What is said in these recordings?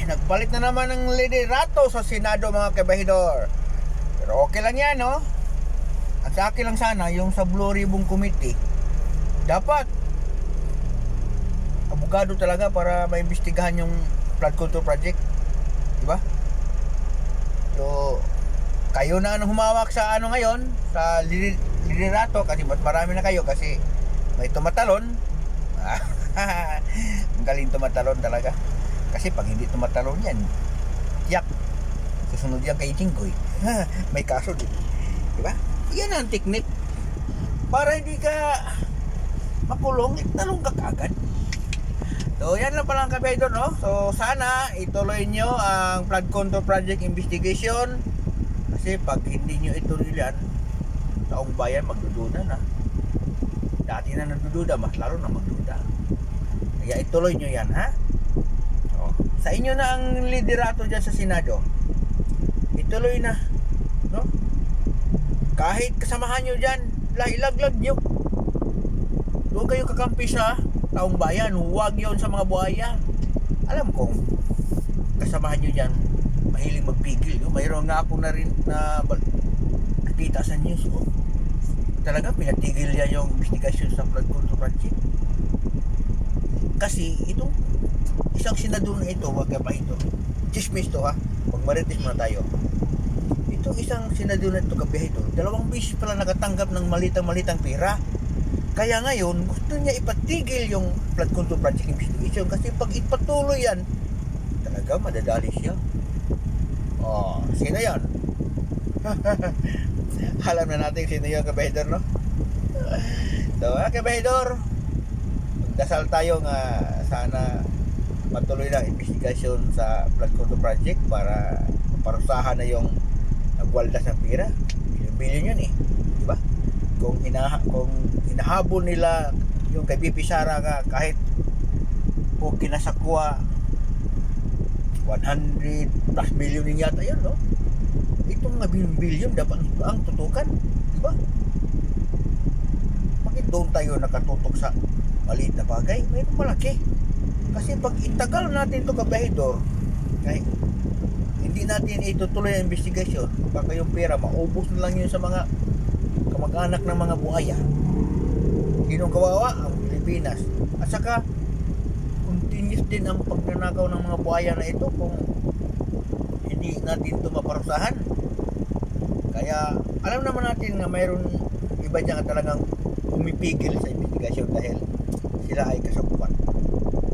nagpalit na naman ng liderato sa Senado mga kabahidor. Pero okay lang yan, no? At sa akin lang sana, yung sa Blue Ribbon Committee, dapat abogado talaga para maimbestigahan yung flood control project. Diba? So, kayo na ang humawak sa ano ngayon, sa liderato, kasi mas marami na kayo kasi may tumatalon. Magaling tumatalon talaga. Kasi pag hindi tumatalon yan, yak, susunod yan kay Jinggoy. May kaso din. Diba? Yan ang technique. Para hindi ka makulong, talong ka kagad. So, yan lang pala ang kabahidor, no? So, sana ituloy nyo ang flood control project investigation. Kasi pag hindi nyo ituloy yan, taong bayan magdududa na. Dati na nagdududa, mas lalo na magduda. Kaya ituloy nyo yan, ha? O, sa inyo na ang liderato dyan sa Senado. Ituloy na, no? Kahit kasamahan nyo dyan, ilaglag nyo. Doon kayo kakampi sa taong bayan, huwag yon sa mga buhaya. Alam kong kasamahan nyo dyan mahiling magpigil. Mayroon nga ako na rin na nakita sa news ko. Talaga pinatigil niya yung investigasyon sa flood control project. Kasi itong isang senador na ito, wag ka pa ito, chismis to ha, pag marites muna tayo. Itong isang senador na ito, kabihay ito, 2 beses pala nakatanggap ng malitang pera. Kaya ngayon, gusto niya ipatigil yung flood control project investigation kasi pag ipatuloy yan, talaga madadali siya. Oh, sino yan? Alam na natin sino yung kabahidor, no? So, kabahidor, magdasal tayo nga sana matuloy na investigasyon sa flood control project para maparusahan na yung nagwaldas ng pera. Bilyon yun eh, di ba? Kung hinahabol nila yung kay BP Sara nga kahit o kinasakwa 100 plus million din yata yan, no? Itong mga bilyon dapat ang tutukan, di ba? Bakit doon tayo nakatutok sa maliit na bagay? Mayroon malaki. Kasi pag itagal natin ito kabahidor, kahit hindi natin itutuloy ang investigasyon, baka yung pera maubos na lang yun sa mga kamag-anak ng mga buhaya. Sinong kawawa? Ang Pilipinas. At saka continuous din ang pagnanakaw ng mga buhaya na ito kung hindi natin ito maparusahan. Kaya alam naman natin na mayroon iba dyan talagang umipigil sa investigasyon dahil sila ay kasapuan.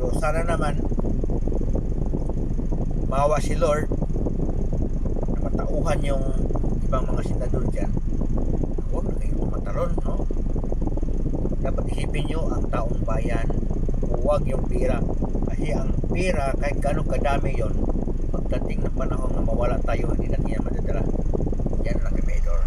So sana naman maawa si Lord na matauhan yung ibang mga senador dyan. Huwag na kayo matalon, no? Dapat isipin nyo ang taong bayan, huwag yung pera. Kasi ang pera, kahit gano'ng kadami yon, pagdating ng panahon na mawala tayo, hindi natin yan madadala. Yan lang, Medor.